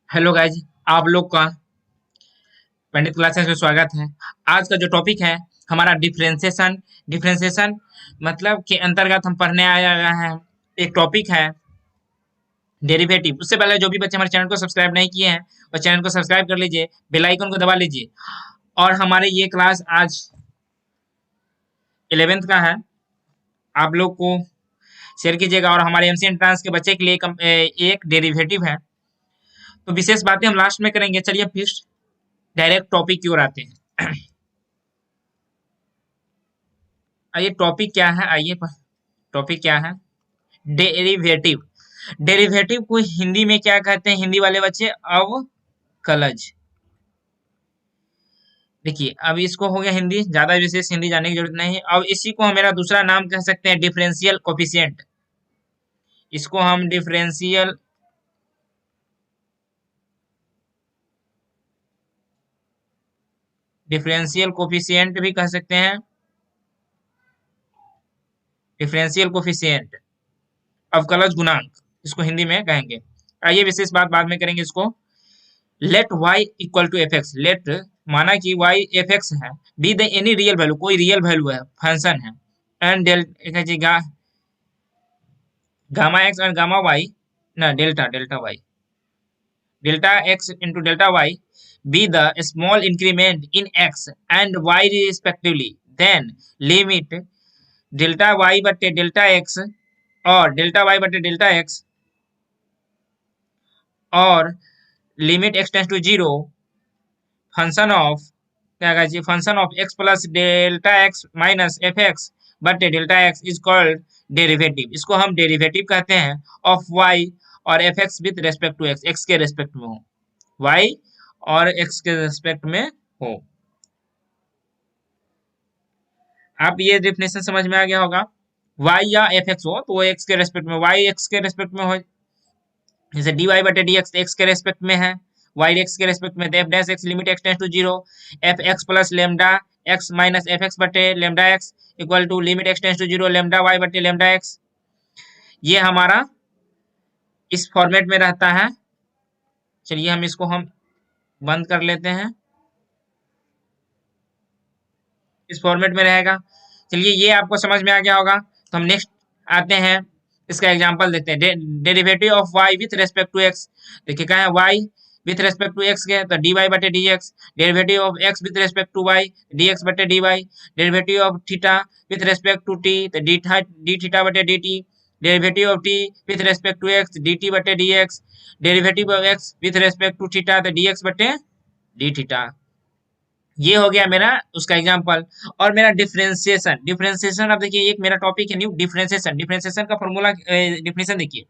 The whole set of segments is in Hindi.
हेलो गाइज, आप लोग का पंडित क्लासेस में स्वागत है। आज का जो टॉपिक है हमारा डिफरेंशिएशन। डिफरेंशिएशन मतलब के अंतर्गत हम पढ़ने आया है। एक टॉपिक है डेरिवेटिव। उससे पहले जो भी बच्चे हमारे चैनल को सब्सक्राइब नहीं किए हैं वो चैनल को सब्सक्राइब कर लीजिए, बेल आइकन को दबा लीजिए। और हमारे ये क्लास आज 11th का है, आप लोग को शेयर कीजिएगा। और हमारे एमसी एंट्रांस के बच्चे के लिए एक डेरिवेटिव है, तो विशेष बातें हम लास्ट में करेंगे। चलिए फिर डायरेक्ट टॉपिक की ओर आते हैं। आइए टॉपिक क्या है, आइए टॉपिक क्या है। डेरिवेटिव। डेरिवेटिव को हिंदी में क्या कहते हैं हिंदी वाले बच्चे? अवकलज। देखिए अब इसको हो गया हिंदी, ज्यादा विशेष हिंदी जानने की जरूरत नहीं है। अब इसी को हम मेरा दूसरा नाम कह सकते हैं डिफरेंशियल कोफिशिएंट। इसको हम डिफरेंशियल कोफिशिएंट भी कह सकते हैं। डिफरेंशियल कोफिशिएंट, अवकलज गुणांक, इसको हिंदी में कहेंगे। आइए विशेष बात बाद में करेंगे इसको। Let y equal to F X. Let माना कि y एफ एक्स है, be the any real value, कोई रियल वैल्यू है, फंक्शन है, एंड गामा एक्स और गामा वाई, ना delta delta Y, delta X into delta Y be the small increment in X and Y respectively, then limit delta Y बटे डेल्टा एक्स और डेल्टा वाई बटे डेल्टा एक्स और limit x tends to zero function of, क्या कहा, function of x plus delta x minus f x बटे delta x is called derivative. इसको हम डेरिवेटिव कहते हैं ऑफ वाई और f x with respect to x, x के रेस्पेक्ट में हो, वाई और एक्स के रेस्पेक्ट में हो। आप ये डेफिनेशन समझ में आ गया होगा। वाई या एफ एक्स हो तो वो एक्स के रेस्पेक्ट में, वाई एक्स के रेस्पेक्ट में हो, जैसे डी वाई बटे डी एक्स के रेस्पेक्ट में है, वाई एक्स के रेस्पेक्ट में, f dash x limit x tends to zero f x plus lambda x minus f x बटे lambda x equal to limit x tends to zero lambda y बटे लेमडा एक्स। ये हमारा इस फॉर्मेट में रहता है। चलिए हम इसको हम बंद कर लेते हैं, इस फॉर्मेट में रहेगा। चलिए ये आपको समझ में आ गया होगा, तो हम नेक्स्ट आते हैं, इसका एग्जांपल देखते हैं। Derivative of y with respect to x। देखिए क्या है, y with respect to x के तो dy बटे dx, derivative of x with respect to y dx बटे dy, derivative of theta with respect to t तो d थीटा बटे dt, derivative of t with respect to x dt बटे dx, derivative of x with respect to theta तो dx बटे d थीटा। ये हो गया मेरा उसका एग्जांपल। और मेरा डिफरेंशिएशन। डिफरेंशिएशन, अब देखिए एक मेरा टॉपिक है न्यू डिफरेंशिएशन। डिफरेंशिएशन का फॉर्मूला डिफिनेशन देखिए,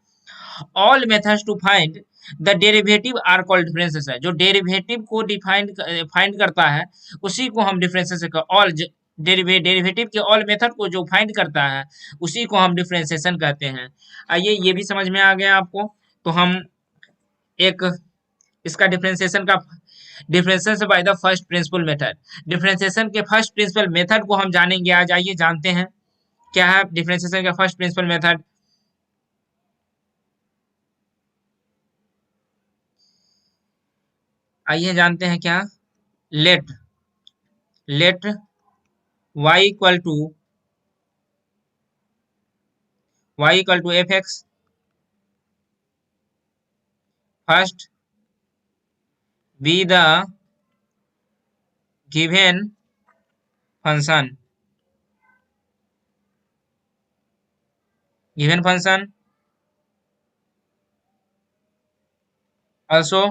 all methods to find the derivative are called differentiation. जो डेरिवेटिव को फाइंड करता है उसी को हम डिफरेंशिएशन का, ऑल डेरिवेटिव के ऑल मेथड को जो फाइंड करता है उसी को हम डिफरेंशिएशन कहते हैं। आइए ये भी समझ में आ गया आपको, तो हम एक इसका डिफरेंशिएशन का, differentiation by the first principle method. Differentiation के फर्स्ट प्रिंसिपल मेथड को हम जानेंगे आज। आइए जानते हैं क्या है डिफरेंशिएशन का फर्स्ट प्रिंसिपल मेथड। आइए जानते हैं क्या। Let let y equal to F x first be the given function, given function also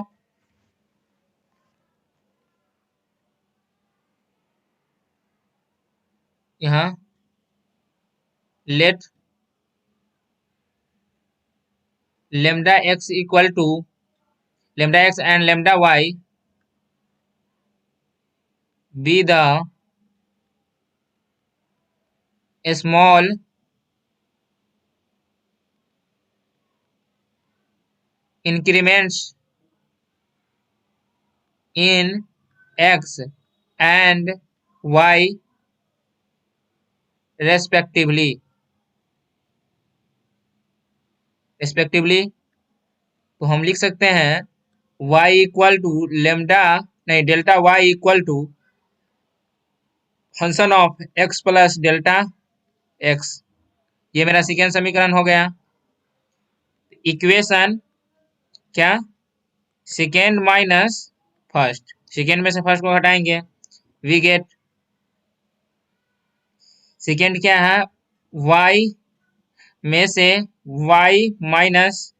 यहाँ let lambda x equal to lambda x and lambda y be the small increments in x and y respectively। तो हम लिख सकते हैं वाई इक्वल टू लेमडा नहीं delta y equal to function of x plus delta x. ये मेरा सेकेंड समीकरण हो गया। इक्वेशन क्या, सेकेंड माइनस फर्स्ट, सेकेंड में से फर्स्ट को हटाएंगे, वी गेट सेकेंड क्या है, y में से y माइनस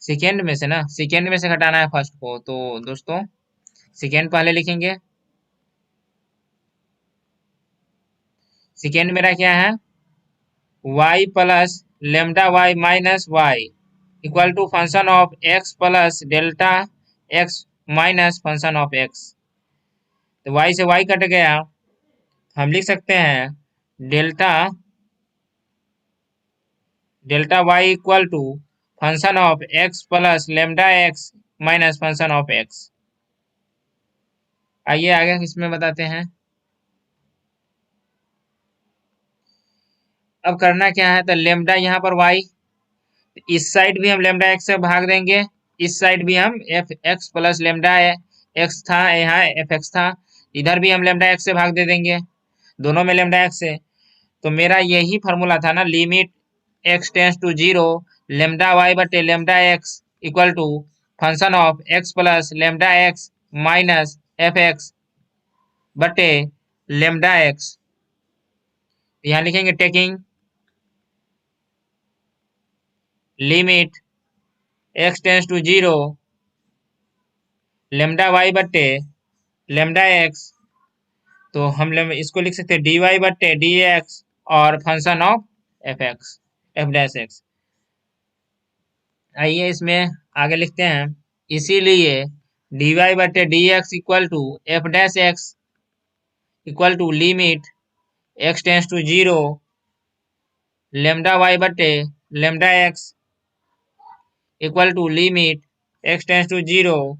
सेकेंड में से ना, सेकेंड में से घटाना है फर्स्ट को, तो दोस्तों सेकेंड पहले लिखेंगे। सेकेंड मेरा क्या है, y plus lambda y minus y equal to function of x plus delta x minus function of x। तो y से y कट गया, हम लिख सकते हैं delta y equal to function of x plus lambda x minus function of x। आइए आगे इसमें बताते हैं। अब करना क्या है, तो लेमडा यहाँ पर y, इस साइड भी हम लेमडा x से भाग देंगे, इस साइड भी हम F x plus lambda x था, यहाँ एफ एक्स था, इधर भी हम लेमडा x से भाग दे देंगे, दोनों में लेमडा x है। तो मेरा यही फार्मूला था ना, limit x tends to zero lambda y बटे lambda x equal to function of x plus lambda x minus f x बटे लेमडा x। यहाँ लिखेंगे taking limit x tends to zero lambda y बटे लेमडा x, तो हम इसको लिख सकते हैं dy बटे dx और function of f x f dash x. आइए इसमें आगे लिखते हैं, इसीलिए dy बटे dx equal to f dash x equal to limit x tends to zero lambda y बटे lambda x equal to limit x tends to zero,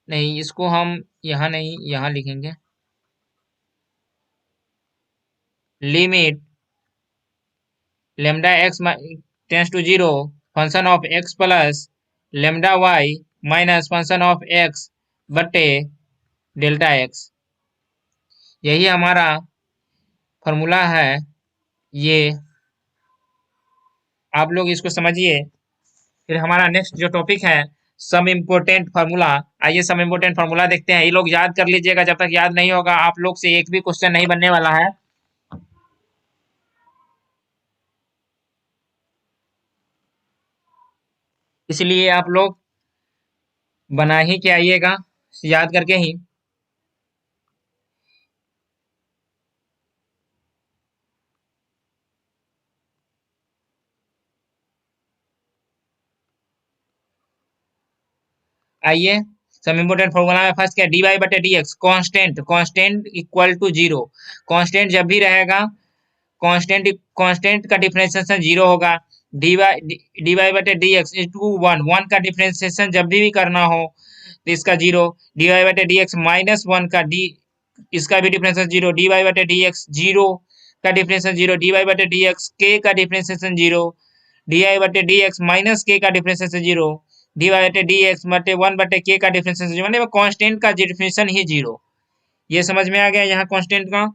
नहीं इसको हम यहाँ नहीं यहाँ लिखेंगे, limit lambda x tends to zero function of x plus lambda y minus function of x बटे डेल्टा x। यही हमारा फॉर्मूला है, ये आप लोग इसको समझिए। फिर हमारा नेक्स्ट जो टॉपिक है सम इम्पोर्टेंट फार्मूला। आइए सम इम्पोर्टेंट फार्मूला देखते हैं, ये लोग याद कर लीजिएगा, जब तक याद नहीं होगा आप लोग से एक भी क्वेश्चन नहीं बनने वाला है। इसलिए आप लोग बना ही के आइएगा, याद करके ही। आइए सम इम्पोर्टेंट फॉर्मूला में फर्स्ट क्या, डी वाई बटे d x constant, constant equal to zero. Constant जब भी रहेगा, कांस्टेंट का डिफरेंशिएशन जीरो होगा। डी वाई बटे d x to one, one का डिफरेंशिएशन जब भी करना हो तो इसका जीरो। डी वाई बटे डी एक्स माइनस वन का डी, इसका भी डिफरेंशिएशन जीरो। डी वाई बटे डी एक्स जीरो का डिफरेंशिएशन जीरो। डी वाई बटे डी एक्स के का डिफरेंशिएशन जीरो। डी वाई बटे डी एक्स माइनस के का डिफरेंशिएशन जीरो। डी वाई बटे डी एक्स बटे वन बटे के का डिफरेंशिएशन जीरो, मतलब कांस्टेंट का डिफरेंशिएशन ही जीरो। ये समझ में आ गया यहाँ कांस्टेंट का।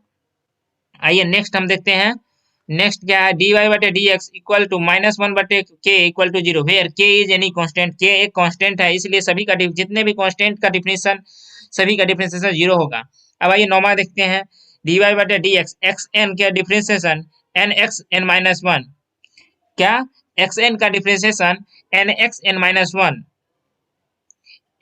आइए नेक्स्ट हम देखते हैं, नेक्स्ट क्या है, डी वाई बटे d x equal to minus one बटे k equal to zero, where k is any constant, k एक कांस्टेंट है, इसलिए सभी का जितने भी कांस्टेंट का डिफिनेशन सभी का डिफरेंशिएशन जीरो होगा। अब आइए नौमा देखते हैं, डी वाई बटे डी एक्स एक्स एन का differentiation n x n minus one, क्या एक्स एन का differentiation n x n minus one,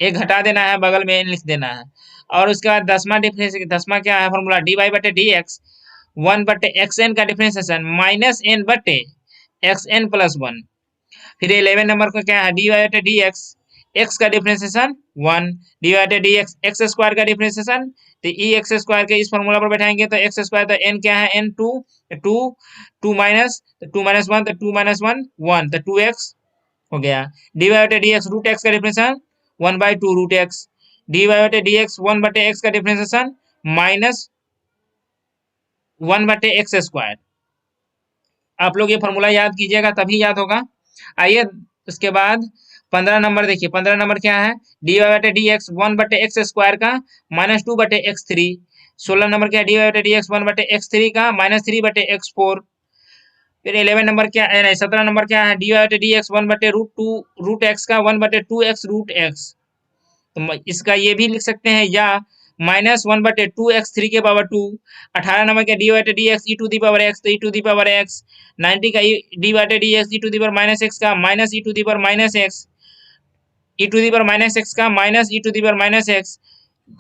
एक घटा देना है, बगल में एन लिख देना है। और उसके बाद दसवां डिफरेंस, दसवां क्या है फॉर्मूला, डी वाई बटे डी एक्स वन बटे एक्स एन का डिफरेंशिएशन माइनस एन बटे एक्स एन प्लस वन। फिर 11 नंबर को क्या है, डी वाई बटे डी एक्स का डिफरेंशिएशन वन, डी वाई बटे डी एक्स स्क्वायर का डिफरेंशिएशन, तो ई एक्स स्क्वायर के इस फॉर्मूला पर बैठाएंगे तो एक्स स्क्वायर, तो एन क्या है n two, two two minus one, तो टू माइनस वन वन, तो टू एक्स हो गया। डी वाई बटे डी एक्स रूट एक्स का differentiation one by two root x. D y बटे डी एक्स वन बटे एक्स का डिफरेंशिएशन माइनस वन बटे एक्स स्क्वायर। आप लोग ये फॉर्मूला याद कीजिएगा तभी याद होगा। आइए उसके बाद 15 नंबर देखिए, 15 नंबर क्या है, डी वाई बटे डी एक्स 1/x² का -2/x3। 16 नंबर क्या है, डी वाई बटे डी एक्स 1/x3 का -3/x4। फिर 11 नंबर क्या है, नहीं 17 नंबर क्या है, डी वाई बटे डी एक्स 1/√2 का 1/2x√x। तो इसका ये भी लिख सकते हैं, या -1/2x3 के पावर 2। 18 नंबर का d y d x e to the power x, तो e to the power x. 90 का d y d x e to the power -x का minus e to the power -x, e to the power -x का minus e to the power -x।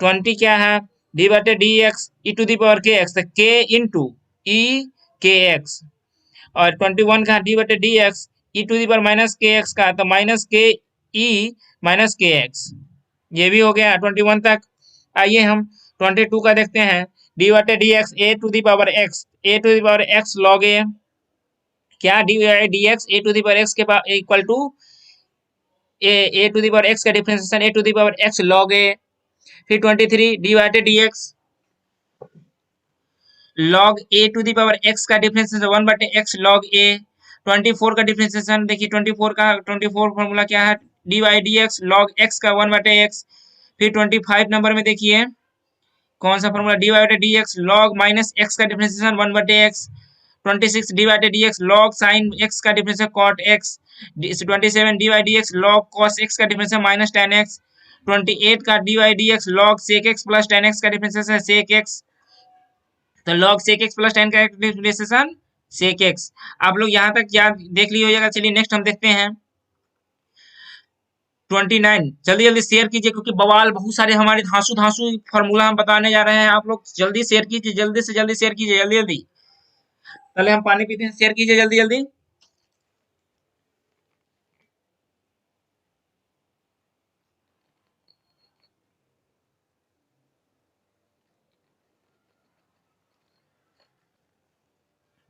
20 क्या है, d y d x e to the power के एक्स, के इंटू ई के एक्स। और 21 का डी बटे d x e to the power -के एक्स का, तो -के ई -के एक्स। ये भी हो गया 21 तक। आइए हम 22 का देखते हैं, डी बटे d x a to the power x, a to the power x log a, क्या d d x a to the power x के equal to a to the power x का differentiation a to the power x log a. फिर 23 डी बटे d x log a to the power x का डिफरेंशिएशन 1/x लॉग ए। 24 का डिफरेंशिएशन देखिए, 24 फॉर्मूला क्या है, d y d x log x का 1/x। फिर 25 नंबर में देखिए कौन सा formula, d y d x log -x का differentiation 1/x। 26 d y d x log sine x का differentiation cot x. 27 d y d x log cos x का डिफरेंशिएशन -tan x। 28 का d y d x log sec x plus tan x का डिफरेंशिएशन सेक एक्स, तो log sec x plus tan का डिफरेंशिएशन sec x। आप लोग यहाँ तक याद देख ली होगा। चलिए नेक्स्ट हम देखते हैं 29। जल्दी जल्दी शेयर कीजिए क्योंकि बवाल बहुत सारे हमारे धांसू धांसू फार्मूला हम बताने जा रहे हैं। आप लोग जल्दी शेयर कीजिए, जल्दी से जल्दी शेयर कीजिए, जल्दी जल्दी। पहले हम पानी पीते हैं, शेयर कीजिए जल्दी जल्दी।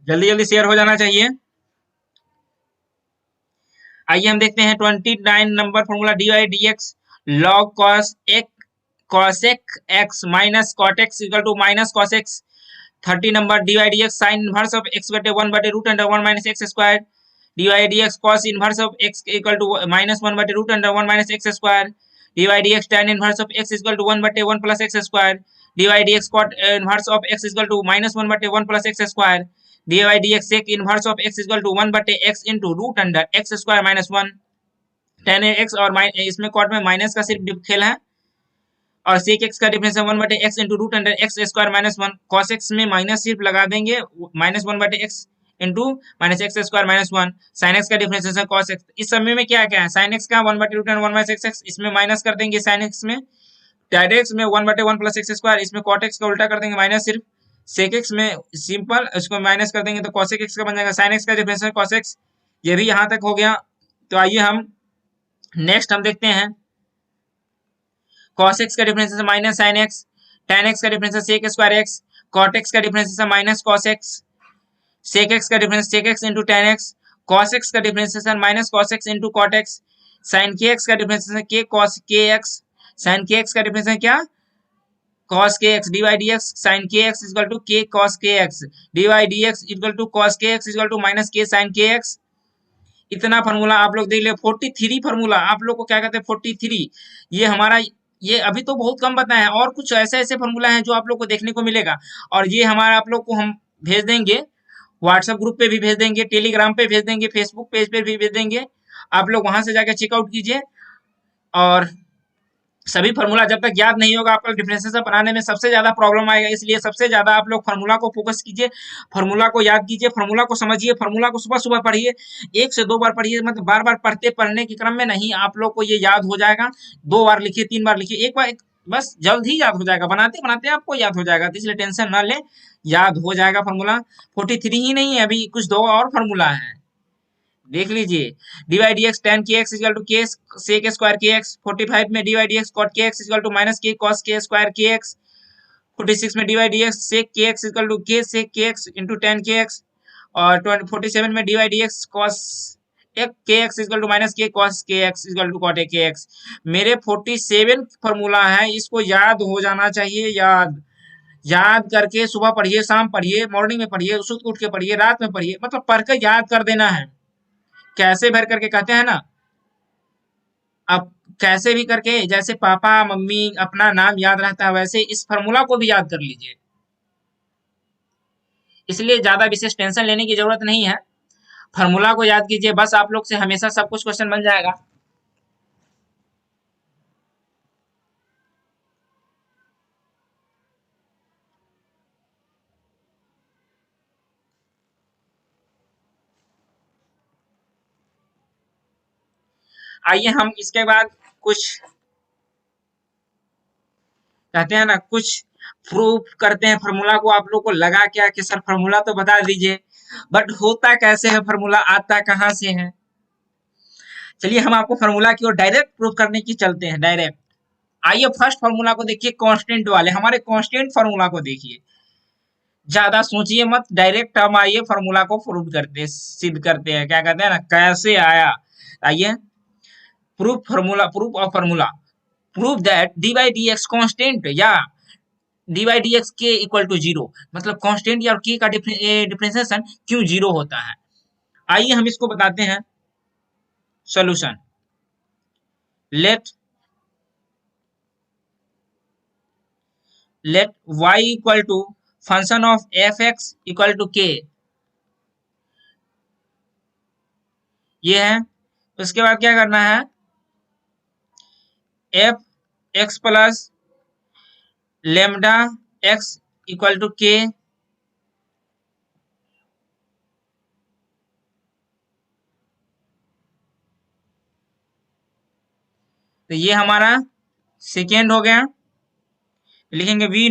जल्दी जल्दी शेयर हो जाना चाहिए। आइए हम देखते हैं 29 number formula, d y d x log cosec x minus cot x equal to minus cos x. 30 number d y d x sine inverse of x बटे 1/√1 minus x square. D y d x cos inverse of x equal to -1/√1 minus x square. D y d x tan inverse of x equal to 1/1 plus x square. D y d x cot inverse of x equal to -1/1 plus x square. D y d x sec inverse of x equal to 1/x into √x square -1। tan x और इसमें कॉट में माइनस का सिर्फ खेल है, और सेक एक्स का difference 1/x into √x square -1। Cos x में माइनस सिर्फ लगा देंगे, -1/x into -x square -1। Sign x का डिफरेंशिएशन कॉस एक्स। इस समय में क्या क्या है, साइन एक्स का 1/√1 - x, इसमें माइनस कर देंगे साइन एक्स में। tan एक्स में 1/1 प्लस एक्स स्क्वायर, इसमें कॉट एक्स का उल्टा कर देंगे माइनस सिर्फ। सेक एक्स में सिंपल इसको माइनस कर देंगे तो कॉसेक एक्स का बन जाएगा। साइन एक्स का डिफरेंशिएशन कॉस एक्स। ये भी यहाँ तक हो गया। तो आइए हम नेक्स्ट हम देखते हैं cos x का differentiation minus sine x, tan x का differentiation sec square x, cot x का differentiation minus cos x, sec x का difference sec x into tan x, cos x का differentiation minus cos x into cot x, sin k x का differentiation k cos k x, sin k x का डिफरेंशिएशन क्या cos k x, dy dx sin k x equal to k cos k x, dy dx equal to cos k x equal to minus k sin k x। इतना फार्मूला आप लोग देख ले। 43 फार्मूला आप लोग को क्या कहते हैं 43, ये हमारा ये अभी तो बहुत कम बताए हैं, और कुछ ऐसे ऐसे फार्मूला हैं जो आप लोग को देखने को मिलेगा। और ये हमारा आप लोग को हम भेज देंगे, व्हाट्सएप ग्रुप पे भी भेज देंगे, टेलीग्राम पे भेज देंगे, फेसबुक पेज पे भी भेज देंगे। आप लोग वहां से जाकर चेकआउट कीजिए। और सभी फार्मूला जब तक याद नहीं होगा आपका डिफरेंशिएशन बनाने में सबसे ज्यादा प्रॉब्लम आएगा। इसलिए सबसे ज्यादा आप लोग फार्मूला को फोकस कीजिए, फार्मूला को याद कीजिए, फार्मूला को समझिए, फार्मूला को सुबह सुबह पढ़िए, 1 से 2 बार पढ़िए, मतलब बार बार पढ़ने के क्रम में नहीं, आप लोग को ये याद हो जाएगा। 2 बार लिखिए, 3 बार लिखिए, एक बार बस जल्द ही याद हो जाएगा, बनाते बनाते आपको याद हो जाएगा। तो इसलिए टेंशन ना ले, याद हो जाएगा फार्मूला। 43 ही नहीं है, अभी कुछ 2 और फार्मूला है, देख लीजिए। D y d x tan k x equal to k sec square k x. 45 में d y d x cot k x equal to minus k cosec square k x. 46 में d y d x sec k x equal to k sec k x into tan k x. और 47 में d y d x cosec k x equal to minus k cos के x equal to cot k x. मेरे 47 फार्मूला है, इसको याद हो जाना चाहिए, याद याद करके सुबह पढ़िए, शाम पढ़िए, मॉर्निंग में पढ़िए, सुबह उठ के पढ़िए, रात में पढ़िए, मतलब पढ़कर याद कर देना है। कैसे भर करके कहते हैं ना, अब कैसे भी करके, जैसे पापा मम्मी अपना नाम याद रहता है, वैसे इस फॉर्मूला को भी याद कर लीजिए। इसलिए ज्यादा विशेष टेंशन लेने की जरूरत नहीं है। फॉर्मूला को याद कीजिए, बस आप लोग से हमेशा सब कुछ क्वेश्चन बन जाएगा। आइए हम इसके बाद कुछ कहते हैं ना, कुछ प्रूफ करते हैं फॉर्मूला को। आप लोग को लगा क्या कि सर फॉर्मूला तो बता दीजिए, बट होता कैसे है फॉर्मूला, आता कहाँ से है। चलिए हम आपको फॉर्मूला की ओर डायरेक्ट प्रूफ करने की चलते हैं, डायरेक्ट। आइए फर्स्ट फॉर्मूला को देखिए, कांस्टेंट वाले, हमारे कांस्टेंट फॉर्मूला को देखिए। ज्यादा सोचिए मत, डायरेक्ट हम आइए फॉर्मूला को प्रूफ करते हैं, सिद्ध करते हैं, क्या कहते हैं ना, कैसे आया। आइए proof formula, proof of formula. Proof that D by d x constant या डी बाई डी एक्स के इक्वल टू जीरो, मतलब कांस्टेंट या के का डिफरेंशिएशन क्यों जीरो होता है। आइए हम इसको बताते हैं। Solution, let y equal to function of f x equal to k, ये है। उसके बाद क्या करना है, f x plus lambda x equal to k, तो ये हमारा सेकेंड हो गया। लिखेंगे we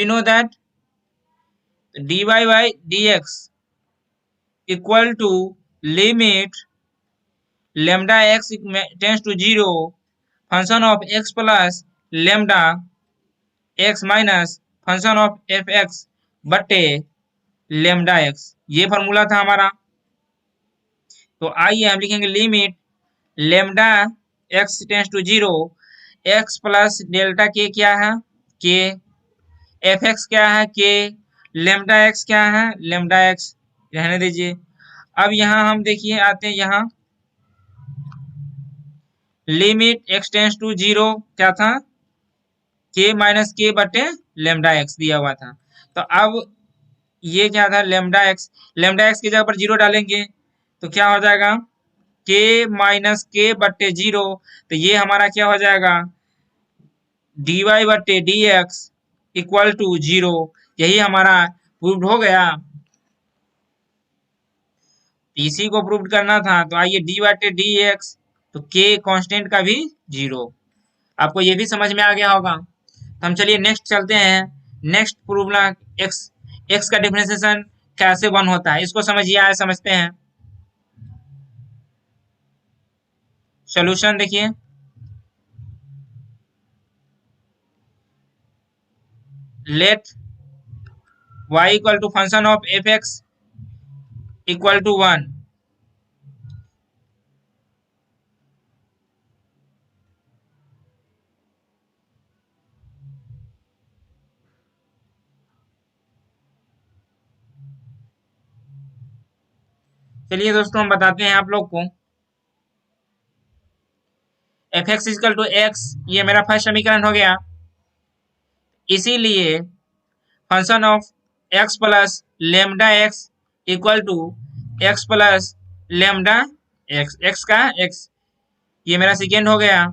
know that dy by d x equal to limit lambda x tends to zero function of x plus lambda x minus function of f x बटे लेमडा एक्स। ये फॉर्मूला था हमारा। तो आइए हम लिखेंगे limit lambda x tends to zero, x plus delta के क्या है, के, एफ एक्स क्या है, के, लेमडा एक्स क्या है, लेमडा एक्स, रहने दीजिए। अब यहाँ हम देखिए आते हैं, यहाँ limit x tends to zero क्या था, के माइनस के बटे लेमडा एक्स दिया हुआ था। तो अब ये क्या था, लेमडा एक्स, लेमडा एक्स की जगह पर जीरो डालेंगे तो क्या हो जाएगा, के माइनस के बटे जीरो। तो ये हमारा क्या हो जाएगा, डी वाई बटे d x equal to zero. यही हमारा प्रूव्ड हो गया। इसी को प्रूव करना था। तो आइए डी बटे डी एक्स, तो के कांस्टेंट का भी जीरो। आपको ये भी समझ में आ गया होगा। तो हम चलिए नेक्स्ट चलते हैं। नेक्स्ट प्रूव ना, एक्स एक्स का डिफरेंशिएशन कैसे वन होता है, इसको समझिए, आए समझते हैं। सॉल्यूशन देखिए, let y equal to function of f x equal to one. चलिए दोस्तों हम बताते हैं आप लोग को। F x equal to x, ये मेरा फर्स्ट समीकरण हो गया। इसीलिए function of x plus lambda x equal to x plus lambda x, x का एक्स, ये मेरा सेकेंड हो गया।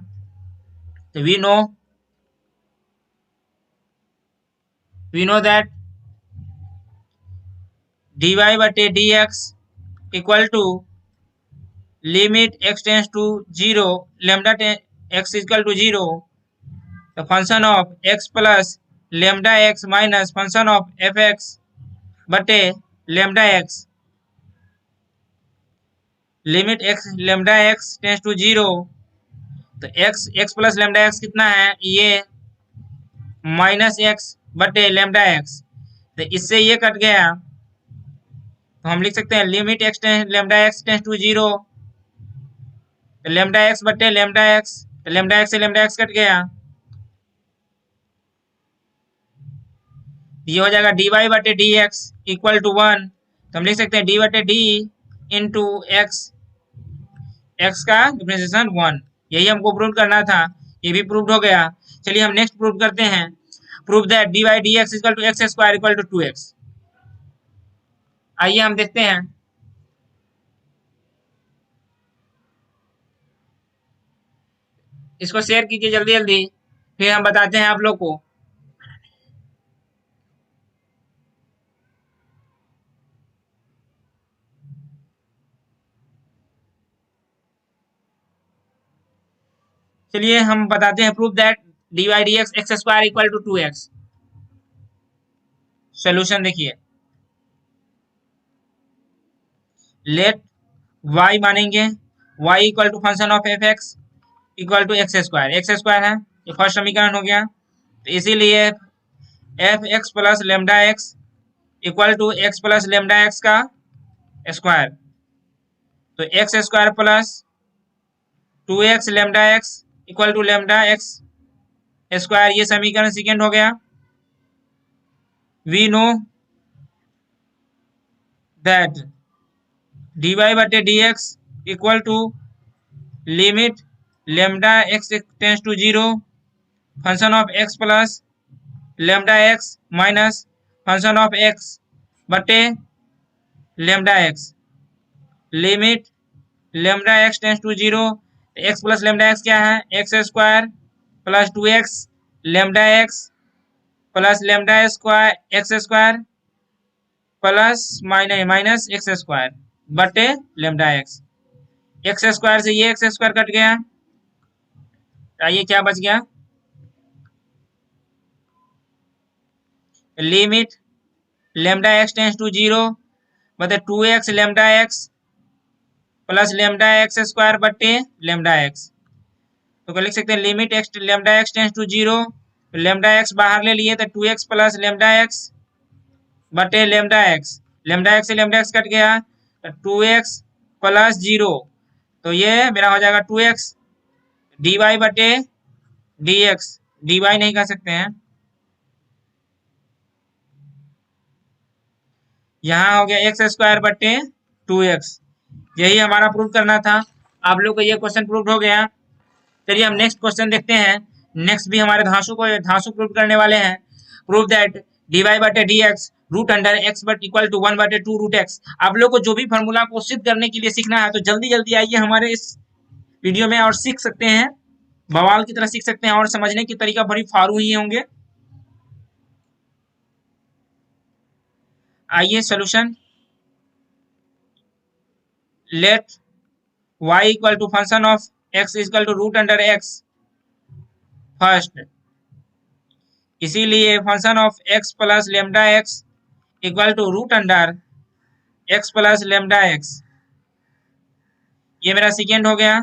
तो we know that d y बटे d x equal to limit x tends to zero lambda x equal to zero, तो function of x plus lambda x minus function of f x बटे lambda x, limit x lambda x tends to zero. तो एक्स प्लस लेमडा एक्स कितना है, ये माइनस एक्स बटे लेमडा एक्स, तो इससे ये कट गया। तो हम लिख सकते हैं limit x lambda x tends to zero, lambda x बटे लेमडा एक्स, तो लेमडा एक्स से लेमडा एक्स कट गया। ये हो जाएगा डी वाई बटे डी एक्स इक्वल टू 1, तो हम लिख सकते हैं डी बटे डी इंटू एक्स, एक्स का डिफरेंशिएशन 1। यही हमको प्रूव करना था, ये भी प्रूव हो गया। चलिए हम नेक्स्ट प्रूव करते हैं। Prove that d y d x equal to x square equal to 2x। आइए हम देखते हैं। इसको शेयर कीजिए जल्दी जल्दी, फिर हम बताते हैं आप लोग को। चलिए हम बताते हैं। Prove that d y d x x square equal to 2x। Solution देखिए, लेट y मानेंगे y equal to function of f x equal to x square है, ये फर्स्ट समीकरण हो गया। तो इसीलिए f x plus lambda x equal to x plus lambda x का स्क्वायर, तो x square plus 2x lambda x equal to lambda x square, ये समीकरण सेकेंड हो गया। We know that d y बटे d x equal to limit lambda x tends to 0 function of x plus lambda x minus function of x बटे lambda x, limit lambda x tends to 0, x plus lambda x क्या है, x square plus 2x lambda x plus lambda square x square plus minus x square बटे लेमडा एक्स। एक्स स्क्वायर से ये एक्स स्क्वायर कट गया, आइए क्या बच गया, limit lambda x tends to 0 बटे 2x lambda x plus lambda x square बटे लेमडा एक्स। तो क्या लिख सकते हैं, limit x lambda x tends to 0, lambda x बाहर ले लिए तो 2x प्लस लेमडा एक्स बटे लेमडा एक्स से लेमडा एक्स कट गया तो 2x प्लस 0, तो ये मेरा हो जाएगा 2x डी वाई बटे डी एक्स, डी वाई नहीं कह सकते हैं, यहाँ हो गया एक्स स्क्वायर बटे 2x। यही हमारा प्रूव करना था। आप लोग को ये क्वेश्चन प्रूव हो गया। चलिए हम नेक्स्ट क्वेश्चन देखते हैं। नेक्स्ट भी हमारे धांसू प्रूव करने वाले हैं। प्रूव दैट डी वाई बटे d x root under x but equal to 1 बटे 2 रूट एक्स। आप लोग को जो भी फॉर्मूला को सिद्ध करने के लिए सीखना है तो जल्दी जल्दी आइए हमारे इस वीडियो में और सीख सकते हैं, बवाल की तरह सीख सकते हैं और समझने की तरीका बड़ी फारू ही होंगे। आइए solution, let y equal to function of x equal to root under x first, इसीलिए function of x plus lambda x equal to root under x plus lambda x, ये मेरा सेकेंड हो गया।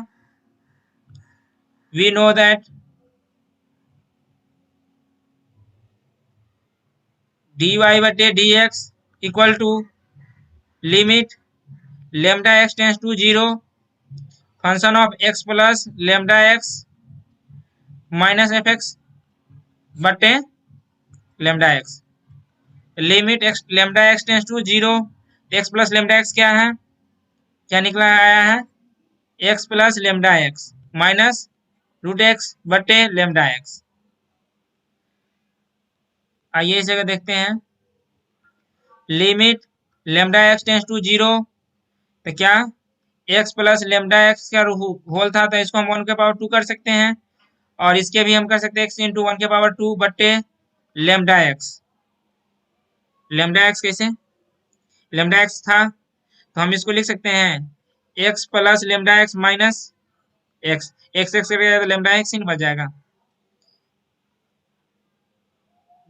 We know that d y बटे d x equal to limit lambda x tends to 0 function of x plus lambda x minus f x बटे lambda x, limit x lambda x tends to 0, x plus lambda x क्या है, क्या निकला आया है, x plus lambda x minus root x बटे लेमडा एक्स। आइए इस जगह देखते हैं, limit lambda x tends to 0, तो क्या एक्स प्लस लेमडा एक्स का होल था तो इसको हम 1 के पावर 2 कर सकते हैं, और इसके भी हम कर सकते हैं एक्स इंटू 1 के पावर 2 बटे लेमडा एक्स। लेमडा एक्स कैसे, लेमडा एक्स था तो हम इसको लिख सकते हैं x plus lambda x minus x, x x तो लेमडा एक्स ही बच जाएगा।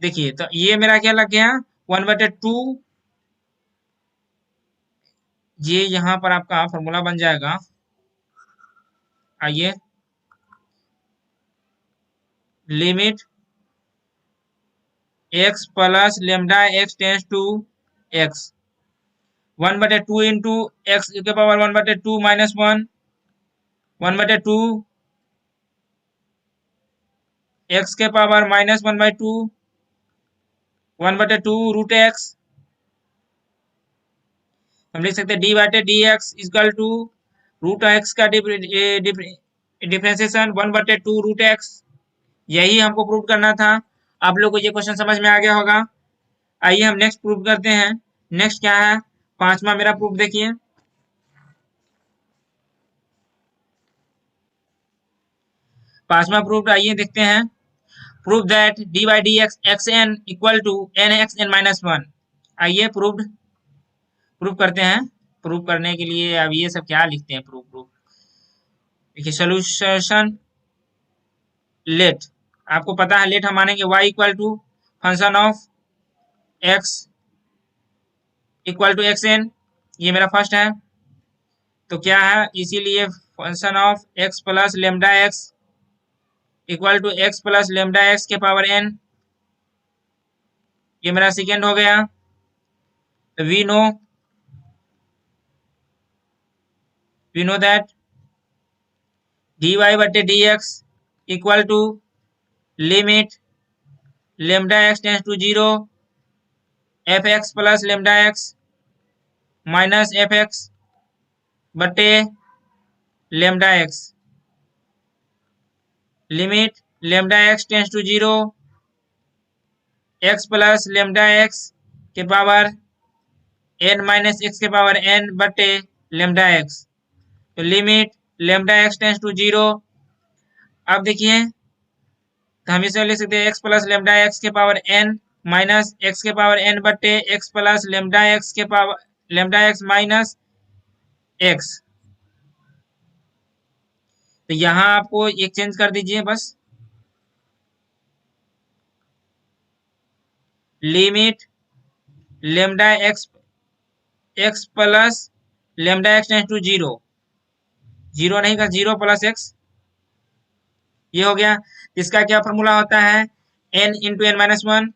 देखिए तो ये मेरा क्या लग गया 1 बटे 2, ये यहाँ पर आपका फॉर्मूला बन जाएगा। आइए limit x plus lambda x tends to x 1 बटे 2 इंटू एक्स के पावर 1 बटे 2 माइनस 1 बटे 2 एक्स के पावर माइनस 1 बाई 2 1/2 √x, हम लिख सकते हैं d/dx इक्वल टू √x का डिफरेंशिएशन 1/2 √x। यही हमको प्रूव करना था। आप लोग को ये क्वेश्चन समझ में आ गया होगा। आइए हम नेक्स्ट प्रूव करते हैं। नेक्स्ट क्या है, पांचवा मेरा प्रूफ देखिए। पांचवा प्रूफ आइए देखते हैं। Prove that d/dx xn equal to nxn-1। आइए प्रूफ करते हैं। प्रूफ करने के लिए अब ये सब क्या लिखते हैं, प्रूफ देखिए। सोल्यूशन लेट, आपको पता है लेट हम मानेंगे y equal to function of x equal to xn, ये मेरा फर्स्ट है। तो क्या है, इसीलिए function of x plus lambda x equal to x plus lambda x के पावर n, ये मेरा सेकेंड हो गया। तो we know that dy/dx equal to limit lambda x tends to 0 fx plus lambda x minus fx बटे lambda x, limit lambda x tends to 0 x plus lambda x के पावर n माइनस x के पावर n बटे लेमडा x। तो limit lambda x tends to 0। अब देखिए, तो हम इसे लिख सकते हैं x प्लस लेमडा x के पावर n माइनस x के पावर n बटे x प्लस लेमडा x के power lambda x minus x। तो यहाँ आपको एक चेंज कर दीजिए बस, limit lambda x plus lambda x tends to 0, 0 नहीं का 0 प्लस x, ये हो गया। इसका क्या फॉर्मूला होता है, n इंटू n-1।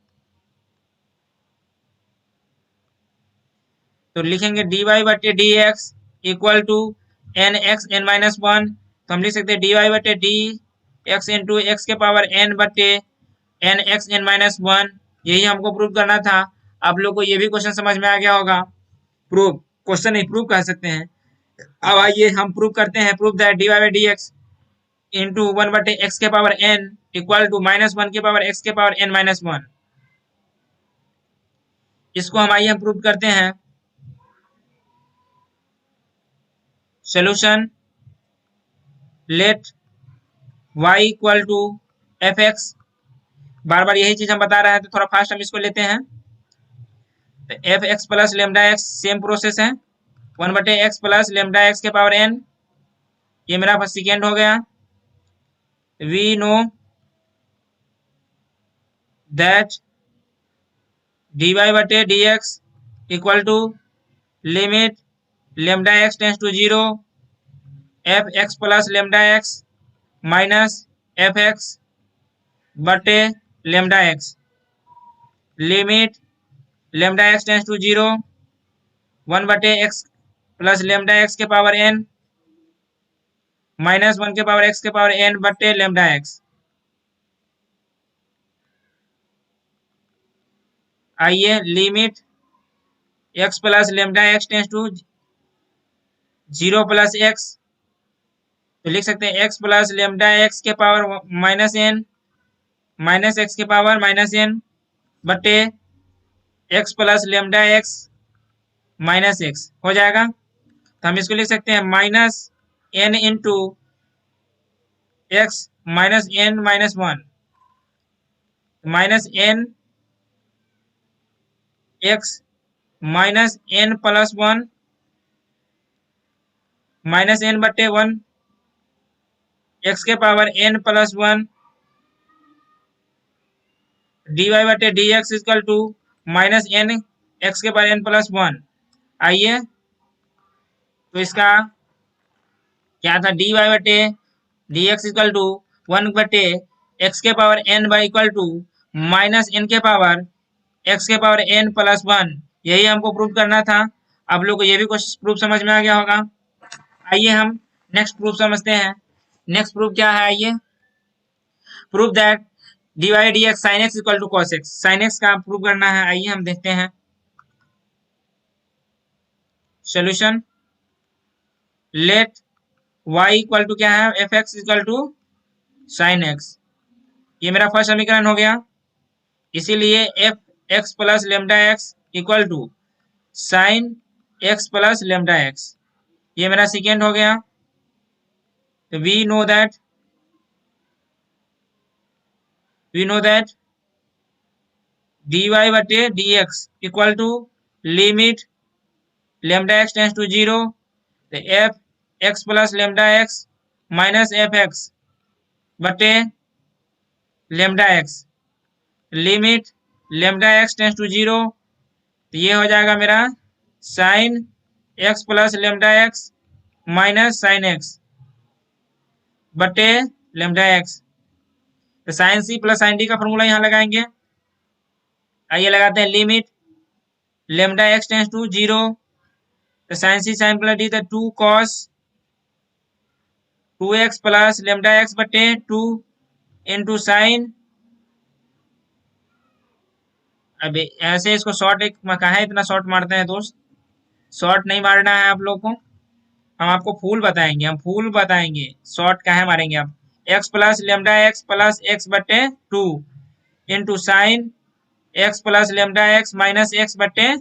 तो लिखेंगे dy/dx इक्वल टू nx(n-1), तो हम लिख सकते हैं dy/dx इंटू x के पावर n बटे nx(n-1). यही हमको प्रूव करना था। आप लोग को ये भी क्वेश्चन समझ में आ गया होगा। प्रूव क्वेश्चन नहीं, प्रूव कह सकते हैं। अब आइए हम प्रूव करते हैं। Prove that dy/dx into 1/x के पावर n इक्वल टू -1 के पावर x के पावर n-1। इसको हम आइए प्रूव करते हैं। Solution let y equal to fx, बार बार यही चीज हम बता रहे हैं, तो थोड़ा फास्ट हम इसको लेते हैं। तो fx plus lambda x same process है, 1/x प्लस लेमडा x के पावर n, ये मेरा फर्स्ट सेकेंड हो गया। We know that dy/dx equal to limit lambda x tends to 0 fx plus lambda x minus fx बटे lambda x, limit lambda x tends to 0 1/x plus lambda x के पावर n -1 के पावर x के पावर n बटे लेमडा x। आइए limit x plus lambda x tends to 0 plus x, तो लिख सकते हैं x प्लस लेमडा x के पावर -n माइनस x के पावर -n बटे x plus lambda x minus x हो जाएगा। तो हम इसको लिख सकते हैं -n into x minus n-1 -n x minus n plus 1 minus n बटे 1 x के power n plus 1 dy/dx equal to minus n x के पावर n प्लस 1। आइए, तो इसका क्या था, dy/dx इक्वल टू 1/x के power n by equal to minus n के पावर x के पावर n प्लस 1। यही हमको प्रूव करना था। आप लोग को ये भी कुछ प्रूफ समझ में आ गया होगा। आइए हम नेक्स्ट प्रूफ समझते हैं। नेक्स्ट प्रूफ क्या है, आइए। Proof that d y d x sine x equal to cos x, sine x का प्रूव करना है। आइए हम देखते हैं solution. Let y equal to क्या है, f x equal to sine x, ये मेरा फर्स्ट समीकरण हो गया। इसीलिए f x plus lambda x equal to sine x plus lambda x, ये मेरा सेकेंड हो गया। तो we know that d y बटे d x equal to limit lambda x tends to zero, तो f x plus lambda x minus f x बटे lambda x, limit lambda x tends to zero, तो ये हो जाएगा मेरा sine x plus lambda x minus sine x बटे लेमडा एक्स। तो sine c plus sine d का फॉर्मूला यहाँ लगाएंगे। आइए लगाते हैं limit lambda x tends to zero, तो sine c sine plus d, तो to cos two x plus lambda x बटे टू इंटू साइन। अब ऐसे इसको शॉर्ट एक कहा है, इतना शॉर्ट मारते हैं दोस्त, शॉर्ट नहीं मारना है आप लोग को, हम आपको फुल बताएंगे, हम फुल बताएंगे, शॉर्ट कहाँ मारेंगे आप। X plus lambda x plus x बटे two into sine x plus lambda x minus x बटे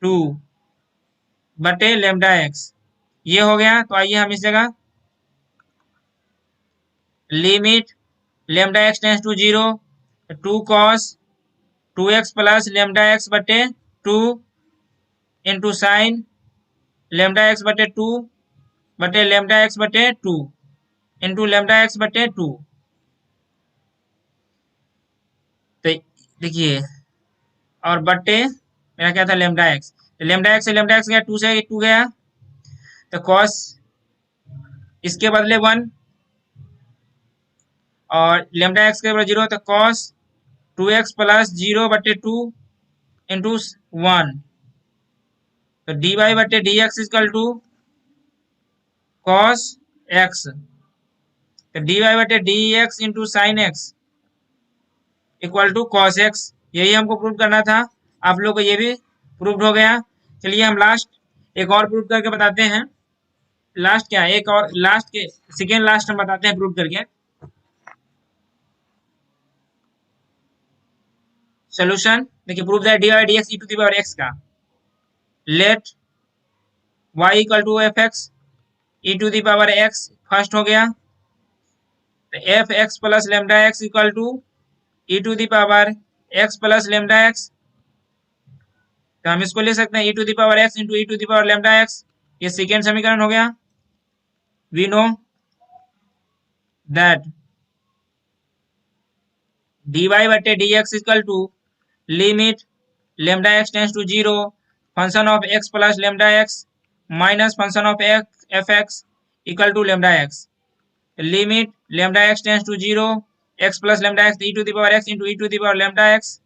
टू बटे लेमडा एक्स, ये हो गया। तो आइए हम इस जगह limit lambda x tends to zero, two cos two x plus lambda x बटे two into sine lambda x बटे टू बटे लेमडा एक्स बटे टू इंटू लेमडा एक्स बटे टू। तो देखिए, और बटे मेरा क्या था लेमडा एक्स, तो लेमडा एक्स से लेमडा एक्स गया, टू से टू गया, तो कॉस इसके बदले वन और लेमडा एक्स के बदले जीरो, तो cos two x plus zero बटे टू इंटू वन, तो डी वाई बटे d x equal to cos x, तो डी वाई बटे d x into sine x equal to cos x, यही हमको प्रूव करना था। आप लोग को ये भी प्रूव हो गया। चलिए हम लास्ट एक और प्रूव करके बताते हैं। लास्ट क्या है, एक और लास्ट के सेकेंड लास्ट हम बताते हैं प्रूव करके। सोल्यूशन देखिए, prove that d y d x e to the power x का let y equal to F x e to the power x first हो गया, तो f x plus lambda x equal to e to the power x plus lambda x, तो हम इसको ले सकते हैं e to the power x into e to the power lambda x, ये सेकेंड समीकरण हो गया। We know that d y बटे d x equal to limit lambda x tends to zero, function of x plus lambda x minus function of f x equal to lambda x, limit lambda x tends to zero, x plus lambda x e to the power x into e to the power lambda x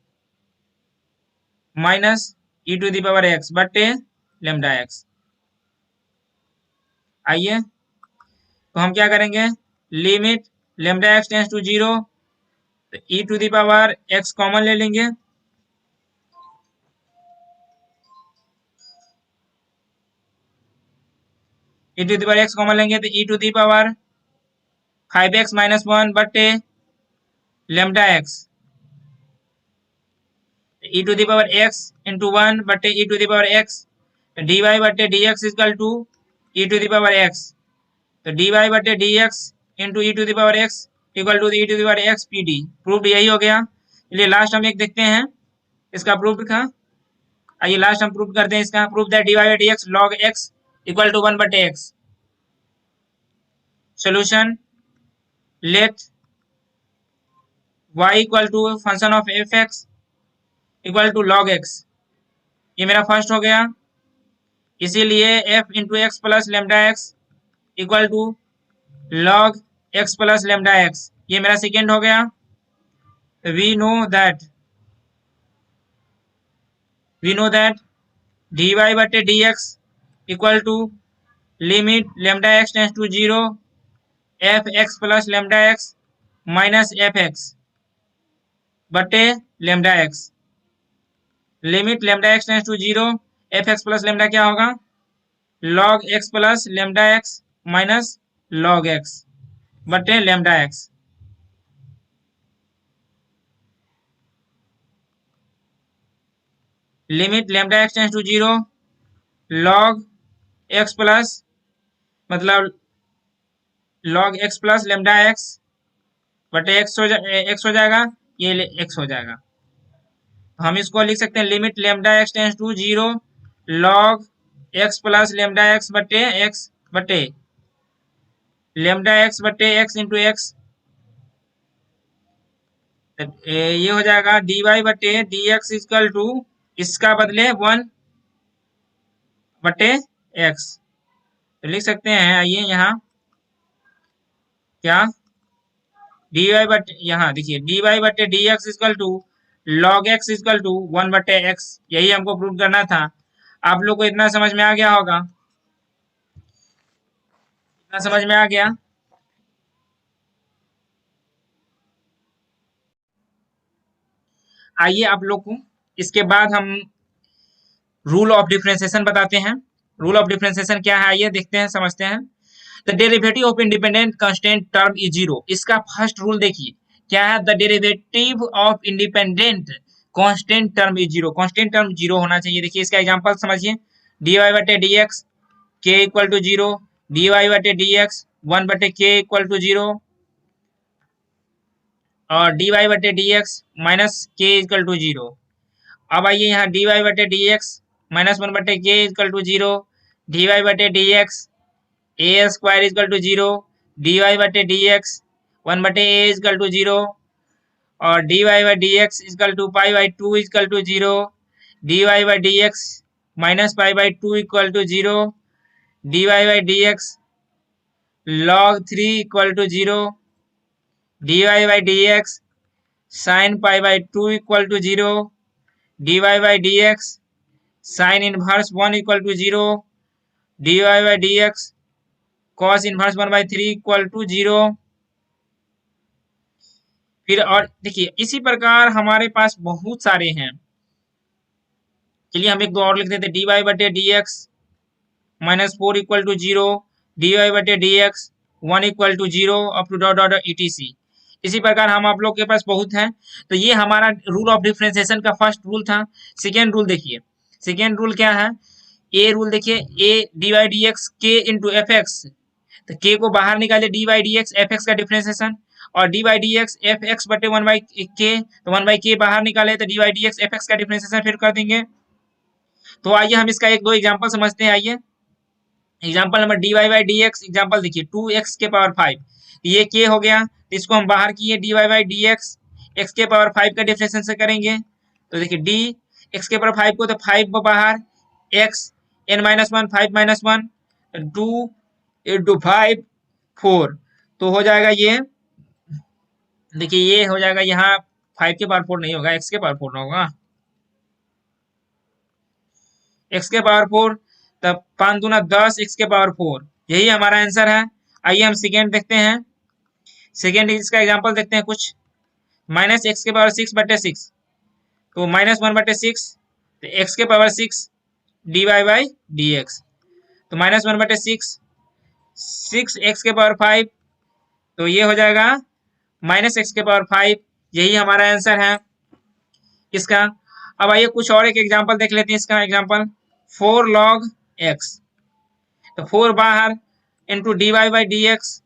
minus e to the power x बटे लेमडा एक्स। आइए तो हम क्या करेंगे, limit lambda x tends to zero, तो e to the power x common ले लेंगे, e to the power x common लेंगे, तो e to the power 5x minus one बटे lambda x, e to the power x into one बटे e to the power x, d y बटे d x equal to e to the power x, तो डी वाई बटे d x into e to the power x equal to e to the power x P D. Proof यही हो गया। चलिए लास्ट हम एक देखते हैं इसका प्रूफ का। आइए लास्ट हम प्रूफ करते हैं इसका। Proof that d y d x log x equal to one बटे x. Solution let y equal to function of f x equal to log x, ये मेरा फर्स्ट हो गया। इसीलिए f into x plus lambda x equal to log x plus lambda x, ये मेरा सेकेंड हो गया। We know that d y बटे d x equal to limit lambda x tends to zero, f x plus lambda x minus f x बटे lambda x. Limit lambda x tends to zero, f x plus lambda क्या होगा, log x plus lambda x minus log x बटे lambda x. Limit lambda x tends to zero, log x plus मतलब log x plus lambda x बटे एक्स हो जाएगा, ये एक्स हो जाएगा। तो हम इसको लिख सकते हैं limit lambda x tends to zero, log x plus lambda x बटे एक्स बटे लेमडा एक्स बटे एक्स इंटू एक्स। ये हो जाएगा डी वाई बटे डी एक्स इजकल टू इसका बदले वन बटे एक्स। तो लिख सकते हैं, आइए यहाँ क्या डी वाई बटे, यहाँ देखिए डी वाई बटे d x equal to log x equal to one बटे एक्स, यही हमको प्रूव करना था। आप लोग को इतना समझ में आ गया होगा, इतना समझ में आ गया। आइए आप लोग को इसके बाद हम रूल ऑफ डिफरेंशिएशन बताते हैं। रूल ऑफ डिफरेंशिएशन क्या है, आइए देखते हैं, समझते हैं। The derivative of independent constant term is zero. इसका फर्स्ट रूल देखिए क्या है, the derivative of independent constant term is zero. Constant term zero होना चाहिए। देखिए इसका एग्जांपल समझिए, डी वाई बटे डी एक्स के equal to zero, d y बटे डी एक्स वन बटे के इक्वल टू जीरो, और डी वाई बटे d x minus k equal to zero. अब आइए यहाँ डी वाई बटे डी एक्स माइनस वन बटे k equal to zero, d y बटे d x a square equal to zero, d y बटे डी एक्स वन बटे ए इक्वल टू जीरो, और d y by d x equal to pi by two equal to zero, d y by d x minus pi by two equal to zero, d y by d x log three equal to zero, d y by d x sine pi by two equal to zero, d y by d x sine inverse one equal to zero, d y by d x cos inverse one by three equal to zero. फिर और देखिए इसी प्रकार हमारे पास बहुत सारे हैं। चलिए हम एक दो और लिख देते, डी वाई बटे d x minus four equal to zero, d y बटे d x one equal to zero up to dot dot ETC. इसी प्रकार हम आप लोग के पास बहुत हैं। तो ये हमारा रूल ऑफ डिफरेंशिएशन का फर्स्ट रूल था। सेकेंड रूल देखिए, सेकेंड रूल क्या है, ए रूल देखिए, a d y d x k into f x, तो के को बाहर निकाले, d y d x f x का डिफरेंशिएशन, और d y d x f x बटे वन बाई के, तो वन बाई के बाहर निकाले तो d y d x f x का डिफरेंशिएशन फिर कर देंगे। तो आइए हम इसका एक दो एग्जांपल समझते हैं। आइए example number d y by d x, example देखिए टू एक्स के पावर फाइव, ये के हो गया, तो इसको हम बाहर किए, d y by d x के पावर फाइव का डिफरेंशिएशन से करेंगे, तो देखिए डी एक्स के पावर फाइव को, तो फाइव को बाहर, x n minus one five minus one, two into five four, तो हो जाएगा ये, देखिए ये हो जाएगा, यहाँ फाइव के पावर फोर नहीं होगा, एक्स के पावर फोर होगा, एक्स के पावर फोर, तब पाँच दूना दस एक्स के पावर फोर, यही हमारा आंसर है। आइए हम सेकेंड देखते हैं। सेकेंड इसका एग्जांपल देखते हैं कुछ, माइनस एक्स के पावर सिक्स बटे सिक्स, तो माइनस वन बटे सिक्स, तो एक्स के power six d y by d x, तो माइनस वन बटे सिक्स, सिक्स एक्स के पावर फाइव, तो ये हो जाएगा माइनस एक्स के पावर फाइव, यही हमारा आंसर है इसका। अब आइए कुछ और एक एग्जांपल देख लेते हैं। इसका एग्जांपल फोर लॉग एक्स, तो फोर बाहर into d y by d x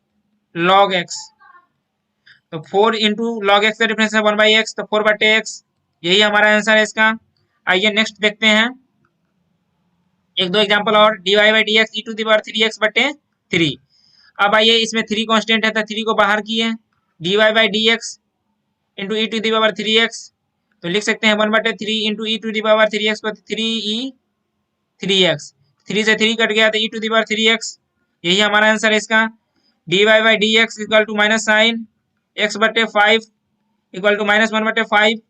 log x, तो फोर इंटू लॉग एक्स का डिफरेंस है वन बाई एक्स, तो फोर बटे एक्स, यही हमारा आंसर है इसका। आइए नेक्स्ट देखते हैं एक दो एग्जांपल और, d y by d x e to the power three x बटे थ्री। अब आइए इसमें थ्री कांस्टेंट है, तो थ्री को बाहर किए, d y by d x into e to the power three x, तो लिख सकते हैं वन बटे three into e to the power three x को, three e three x, three से थ्री कट गया तो e to the power three x, यही हमारा आंसर है इसका। D y by d x equal to minus sine x बटे five equal to minus one बटे five,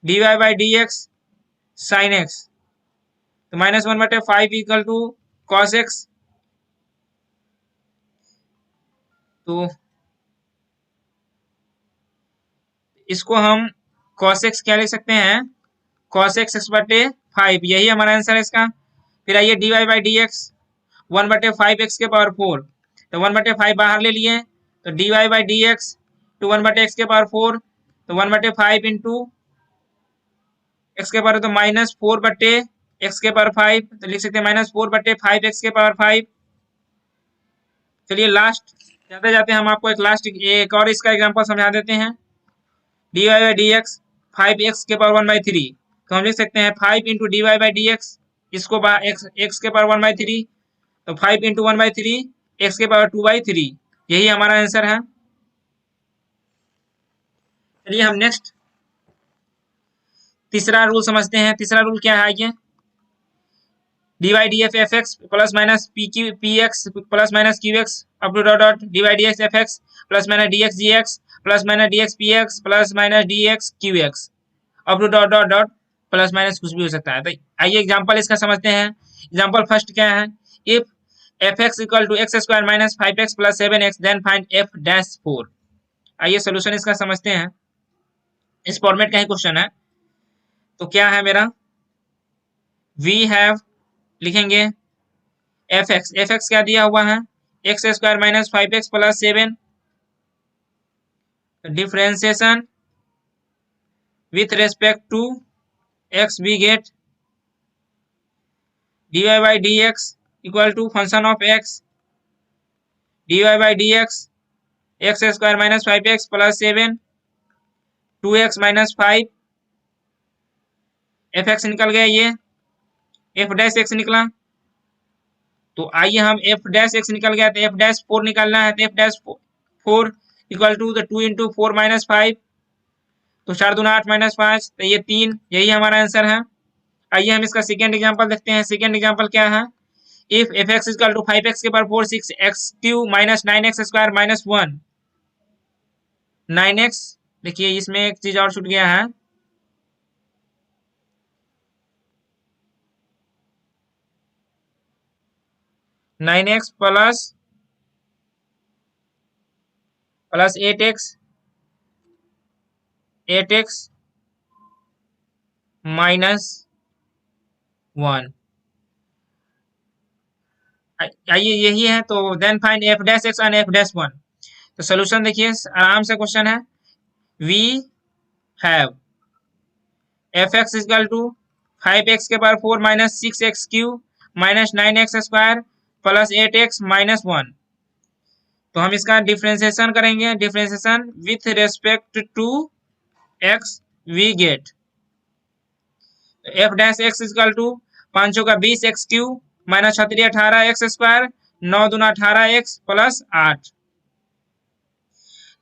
D y by d x sine x, तो माइनस वन बटे five equal to cos x, तो इसको हम cos x क्या लिख सकते हैं, cos x x बटे 5, यही हमारा आंसर है इसका। फिर आइए dy by d x 1/5 x के पावर 4, तो 1/5 बाहर ले लिए, तो dy by d x two 1/x के पावर 4, तो 1/5 इंटू एक्स के पावर, तो -4/x के पावर 5, तो लिख सकते हैं -4/5 x के पावर 5। चलिए लास्ट जाते जाते हम आपको एक और इसका एग्जांपल समझा देते हैं। dy by d x 5x के पावर 1/3, तो हम लिख सकते हैं 5 into dy by d x, इसको x के पावर 1/3, तो 5 इंटू 1/3 x के पावर 2/3, यही हमारा आंसर है। चलिए हम नेक्स्ट तीसरा रूल समझते हैं। तीसरा रूल क्या है, ये dy df fx plus minus px plus minus qx up to dot dot dy dx fx plus minus dx gx plus minus dx px plus minus dx qx up to dot dot dot plus minus कुछ भी हो सकता है। तो आइए एग्जांपल इसका समझते हैं। एग्जांपल फर्स्ट क्या है, if fx equal to x square minus 5x plus 7x then find f dash 4। आइए सोल्यूशन इसका समझते हैं। इस फॉर्मेट का ही क्वेश्चन है। तो क्या है मेरा, वी हैव लिखेंगे fx क्या दिया हुआ है, x square minus 5x plus 7, differentiation with respect to x we get dy by dx equal to function of x dy by dx x square minus 5x plus 7 2x minus 5, fx निकल गया, ये f डैश x निकला। तो आइए हम f डैश x निकल गया, तो f डैश 4 निकालना है, तो f dash 4 equal to 2 into 4 minus 5, तो 4 दूना 8 माइनस 5, तो ये 3, यही हमारा आंसर है। आइए हम इसका सेकेंड एग्जांपल देखते हैं। सेकेंड एग्जांपल क्या है, if fx equal to 5x के power 4 6x cube minus 9x square minus 1 9x, देखिए इसमें एक चीज और छूट गया है, nine x plus 8x minus 1। आइए यही है, तो then find f dash x and f dash 1। तो सोल्यूशन देखिए आराम से क्वेश्चन है, we have fx equal to 5x के power 4 minus 6x cube minus 9x square plus 8x minus 1। तो हम इसका डिफरेंशिएशन करेंगे, differentiation with respect to x we get f dash x equal to 5 का 20x cube minus 18x square 9 दूना 18x प्लस 8।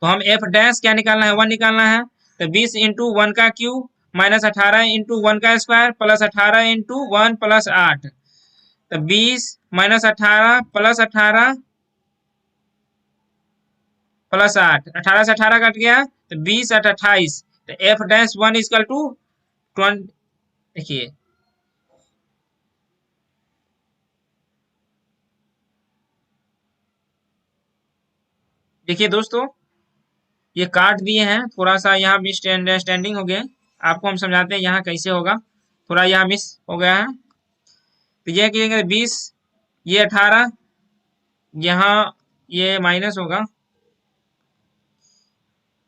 तो हम f डैश क्या निकालना है, 1 निकालना है, तो 20 इंटू 1 का क्यूब माइनस 18 इंटू 1 का स्क्वायर प्लस 18 इंटू 1 प्लस 8, तो 20 माइनस 18 प्लस 18 प्लस 8, 18 से 18 कट गया, तो 20 8 28, तो f डैश 1 इक्वल टू 20। देखिए देखिए दोस्तों, ये काट दिए हैं, थोड़ा सा यहाँ मिस अंडरस्टैंडिंग हो गया, आपको हम समझाते हैं यहाँ कैसे होगा, थोड़ा यहाँ मिस हो गया है। तो यह कहेंगे 20, ये 18, यहाँ ये माइनस होगा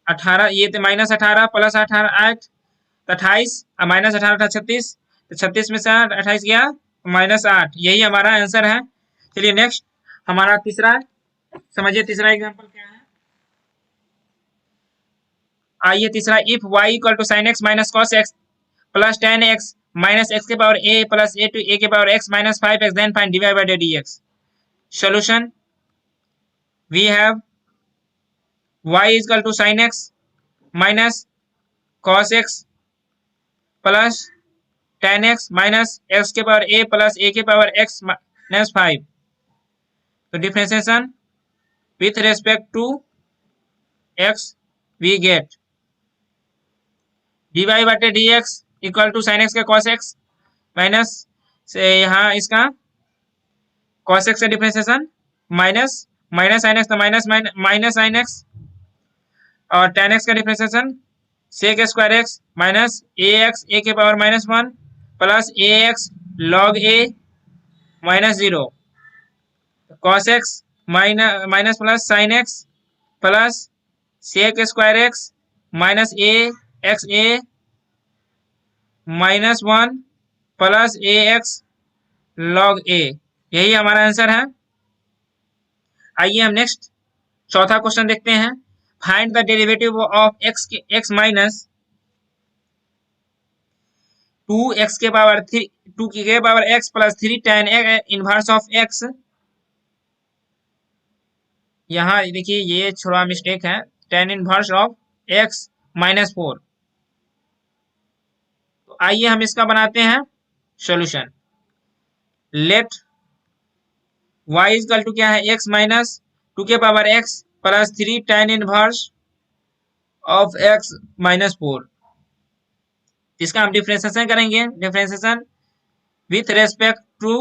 18, ये तो माइनस 18 प्लस 18 8, तो 28, माइनस 18 36, तो 36 में से 28 गया माइनस 8, यही हमारा आंसर है। चलिए नेक्स्ट हमारा तीसरा, समझिए तीसरा एग्जांपल क्या है। आइए तीसरा, if y equal to sine x minus cos x plus ten x minus x के power a plus a to a के power x minus 5x then find dy by dx। Solution, we have y equal to sine x minus cos x plus ten x minus x के पावर ए प्लस ए के पावर एक्स माइनस 5, तो differentiation with respect to x we get dy बटे dx equal to sine x का cos x माइनस से यहाँ इसका cos x से differentiation minus minus sine x, तो माइनस माइनस साइन एक्स, और tan x का differentiation sec square x minus a x a के power -1 plus a x log a -0 cos x minus plus sine x plus sec square x minus a x a -1 plus a x log a. यही हमारा आंसर है। आइए हम नेक्स्ट चौथा क्वेश्चन देखते हैं। Find the derivative of x minus 2x के पावर 3 2 के power x plus 3 tan inverse of x। यहाँ देखिए ये थोड़ा मिस्टेक है, tan इनवर्स ऑफ x -4। तो आइए हम इसका बनाते हैं solution. Let y equal to क्या है, x माइनस 2 के power x plus 3 tan inverse of x -4। इसका हम डिफरेंशिएशन करेंगे। Differentiation with respect to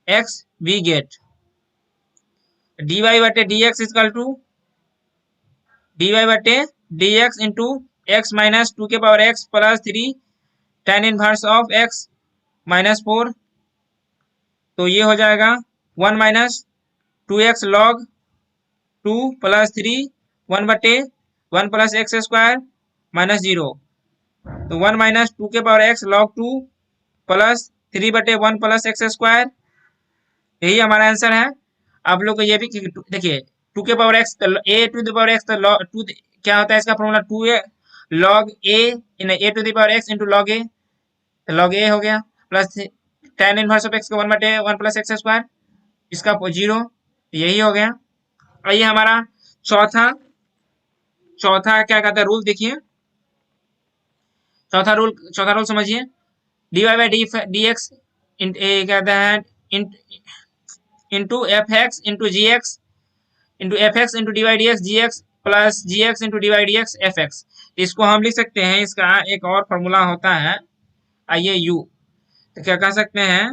x we get dy बटे dx इक्वल टू dy बटे dx इंटू x माइनस 2 के power x plus 3 tan inverse of x -4। तो ये हो जाएगा 1 माइनस 2x लॉग 2 प्लस 3 1 बटे 1 प्लस एक्स स्क्वायर -0। तो 1 माइनस 2 के पावर x लॉग 2 प्लस 3 बटे 1 प्लस एक्स स्क्वायर। यही हमारा आंसर है। आप लोग को ये भी देखिए 2 के power x a to the power x तो लॉग 2 क्या होता है, इसका formula 2 log a in a to the power x into log a। तो लॉग a हो गया plus tan inverse of x का 1 बटे 1 प्लस एक्स स्क्वायर, इसका 0। यही हो गया। आइए हमारा चौथा क्या कहता है रूल देखिए। चौथा रूल समझिए। dy बाई डी एक्स कहता है into f x into g x into f x into d y d x g x plus g x into d y d x f x. इसको हम लिख सकते हैं, इसका एक और फॉर्मूला होता है आइए यू। तो क्या कह सकते हैं,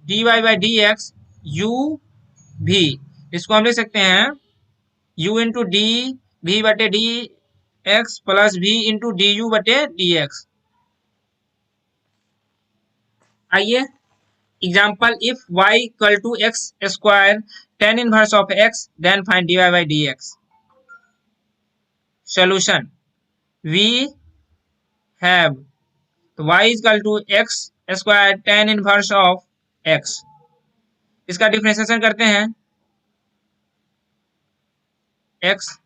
d y by d x u भी, इसको हम लिख सकते हैं u इंटू डी भी बटे d x plus v into d u बटे डी एक्स। आइए example, if y equal to x square tan inverse of x then find dy by d x. Solution we have तो y equal to x square tan inverse of x। इसका डिफरेंशिएशन करते हैं x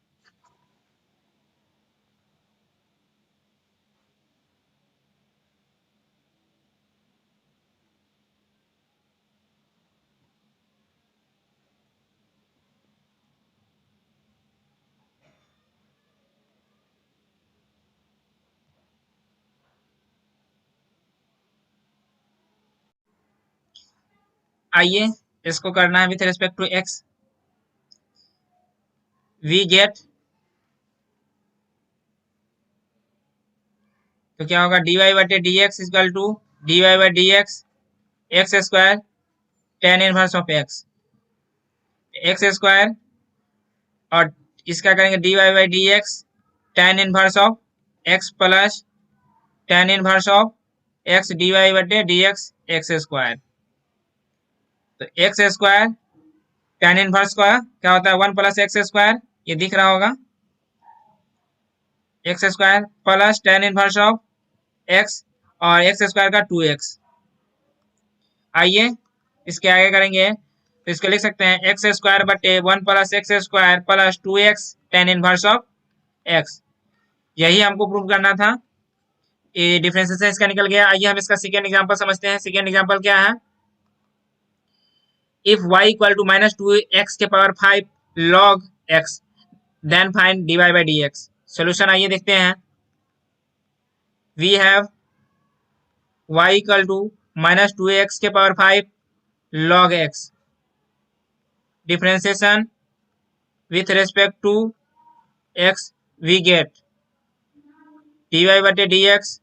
आइए इसको करना है with respect to x। We get तो क्या होगा, डी वाई बटे d x equal to D y by d x x square tan inverse of x square, और इसका करेंगे d y by d x tan inverse of x plus tan inverse of x d y बटे डी एक्स एक्स स्क्वायर। तो एक्स स्क्वायर tan इनवर्स का क्या होता है 1 प्लस एक्स स्क्वायर, ये दिख रहा होगा, x square plus tan inverse of x और एक्स स्क्वायर का 2x। आइए इसके आगे करेंगे तो इसको लिख सकते हैं एक्स स्क्वायर बटे 1 plus x square plus 2x tan inverse of x। यही हमको प्रूव करना था। ये डिफरेंशिएशन इसका निकल गया। आइए हम इसका सेकेंड एग्जांपल समझते हैं। सेकेंड एग्जांपल क्या है, if y equal to -2x के power 5 log x then find dy by d x. Solution आइए देखते हैं। We have y equal to -2x के power 5 log x। Differentiation with respect to x we get dy बटे डी एक्स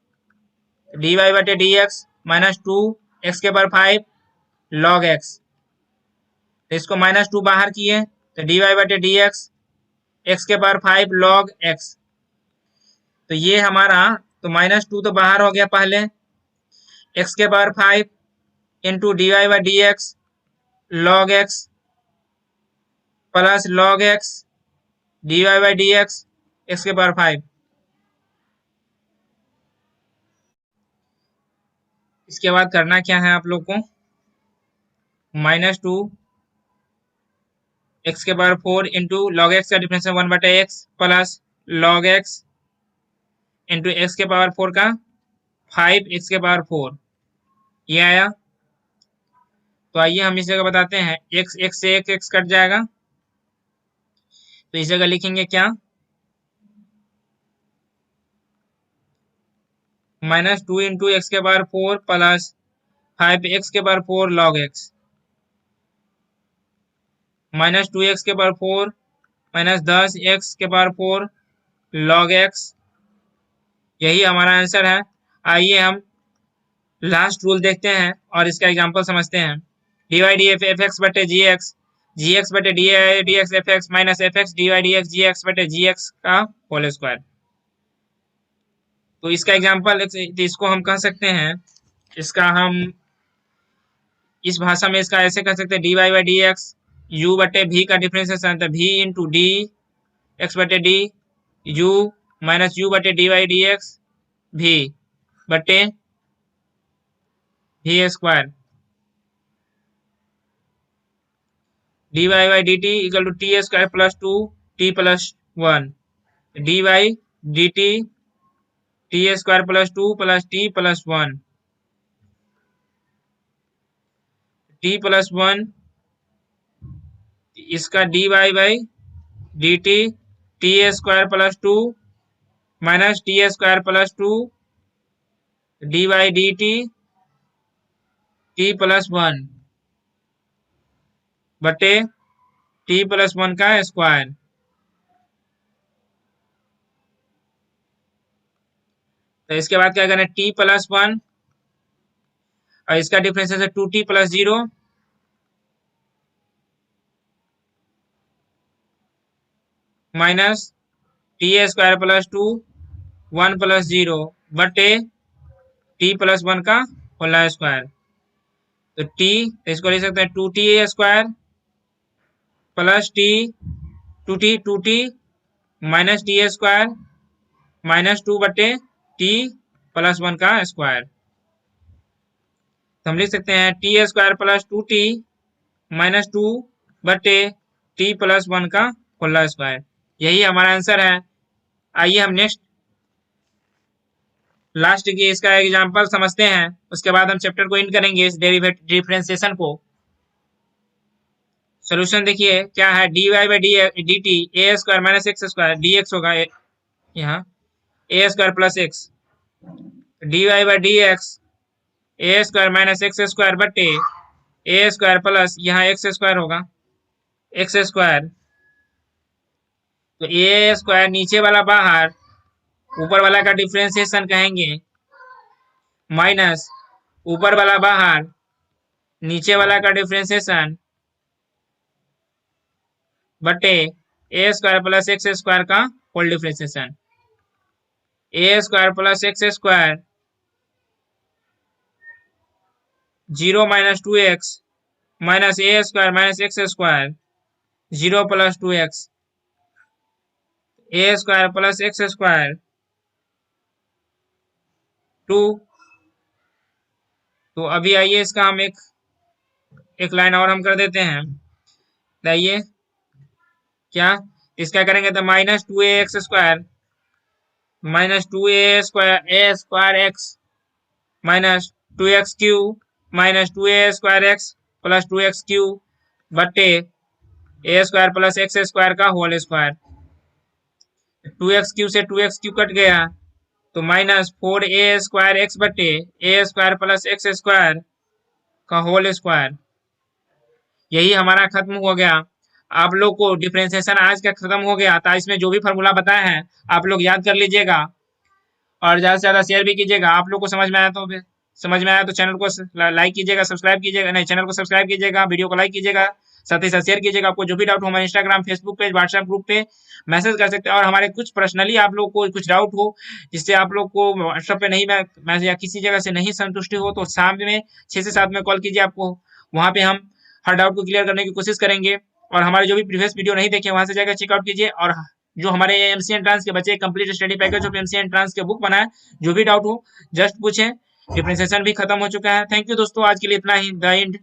-2x के पावर 5 log x। तो इसको -2 बाहर किए तो dy बटे डी एक्स x के पावर 5 log x। तो ये हमारा, तो -2 तो बाहर हो गया पहले, x के power 5 into dy by d x log x plus log x dy by d x x के पावर 5। इसके बाद करना क्या है आप लोग को, -2 x के पावर 4 इंटू log x का differential 1/x plus log x into x के पावर 4 का 5 x के पावर 4, ये आया। तो आइए हम इस जगह बताते हैं, x से x कट जाएगा, तो इस जगह लिखेंगे क्या, -2 इंटू एक्स के पावर 4 प्लस 5x के पावर 4 log x, -2x के पावर 4 माइनस 10x के पावर 4 log x, यही हमारा आंसर है। आइए हम लास्ट रूल देखते हैं और इसका एग्जांपल समझते हैं। डिवाइड एफ एक्स बटे जी एक्स बटे d x f x minus f x divide d x g x बटे जी एक्स का होल स्क्वायर। तो इसका एग्जांपल, इसको हम कह सकते हैं, इसका हम इस भाषा में इसका ऐसे कह सकते हैं, d y by d x u बटे भी का डिफरेंशिएशन था भी इंटू डी एक्स बटे डी यू माइनस यू बटे d y d x v बटे v square d y by d t equal to t square plus 2 t plus 1 d y d t square plus 2 plus t plus 1 t plus 1 इसका d y by d t square plus 2 minus t square plus 2 d y d t plus 1 बटे टी प्लस 1 का स्क्वायर। तो इसके बाद क्या करना है, टी प्लस 1 और इसका डिफरेंस है 2t plus 0 minus t square plus 2 1 plus 0 बटे टी प्लस 1 का होल स्क्वायर। तो टी, इसको लिख सकते हैं 2t square plus two T minus t square minus 2 बटे टी प्लस 1 का स्क्वायर। तो हम लिख सकते हैं T square plus 2t minus 2 बटे टी प्लस 1 का होल स्क्वायर, यही हमारा आंसर है। आइए हम नेक्स्ट लास्ट की इसका एग्जांपल समझते हैं, उसके बाद हम चैप्टर को एंड करेंगे इस डिफरेंशिएशन को। सॉल्यूशन देखिए क्या है, d y by d t a square minus x square d x होगा यहाँ a square plus x, d y by d x a square minus x square बटे ए स्क्वायर प्लस यहाँ एक्स स्क्वायर होगा एक्स स्क्वायर। तो ए स्क्वायर नीचे वाला बाहर, ऊपर वाला का डिफरेंशिएशन कहेंगे, माइनस ऊपर वाला बाहर नीचे वाला का डिफरेंशिएशन बटे a square plus x square का whole differentiation. A square plus x square 0 minus 2x minus a square minus x square 0 plus 2x a square plus x square 2। तो अभी आइए इसका हम एक लाइन और हम कर देते हैं। आइए क्या इसका करेंगे, तो minus 2a x square minus 2a square x minus 2x Q minus 2a square x plus 2x Q बटे a square plus x square का होल स्क्वायर। 2x क्यू से 2x क्यू कट गया, तो माइनस 4a स्क्वायर एक्स बटे a square plus x square का होल स्क्वायर, यही हमारा खत्म हो गया। आप लोग को डिफरेंशिएशन आज का खत्म हो गया था, इसमें जो भी फार्मूला बताया है आप लोग याद कर लीजिएगा और ज़्यादा से ज़्यादा शेयर भी कीजिएगा। आप लोग को समझ में आया तो चैनल को लाइक कीजिएगा, सब्सक्राइब कीजिएगा, नहीं चैनल को सब्सक्राइब कीजिएगा, वीडियो को लाइक कीजिएगा साथ ही साथ शेयर कीजिएगा। आपको जो भी डाउट हो हमारे Instagram, Facebook page, WhatsApp group पे मैसेज कर सकते हैं। और हमारे कुछ पर्सनली आप लोग को कुछ डाउट हो जिससे आप लोग को व्हाट्सएप पे नहीं मैसेज या किसी जगह से नहीं संतुष्टि हो, तो शाम में 6 से 7 में कॉल कीजिए। आपको वहाँ पे हम हर डाउट को क्लियर करने की कोशिश करेंगे। और हमारे जो भी प्रीवियस वीडियो नहीं देखे वहां से जाकर चेकआउट कीजिए। और जो हमारे एमसी एंट्रांस के बच्चे complete study package of MC entrance के बुक बनाए, जो भी डाउट हो जस्ट पूछें। डिफरेंशिएशन भी खत्म हो चुका है। थैंक यू दोस्तों, आज के लिए इतना ही। The end.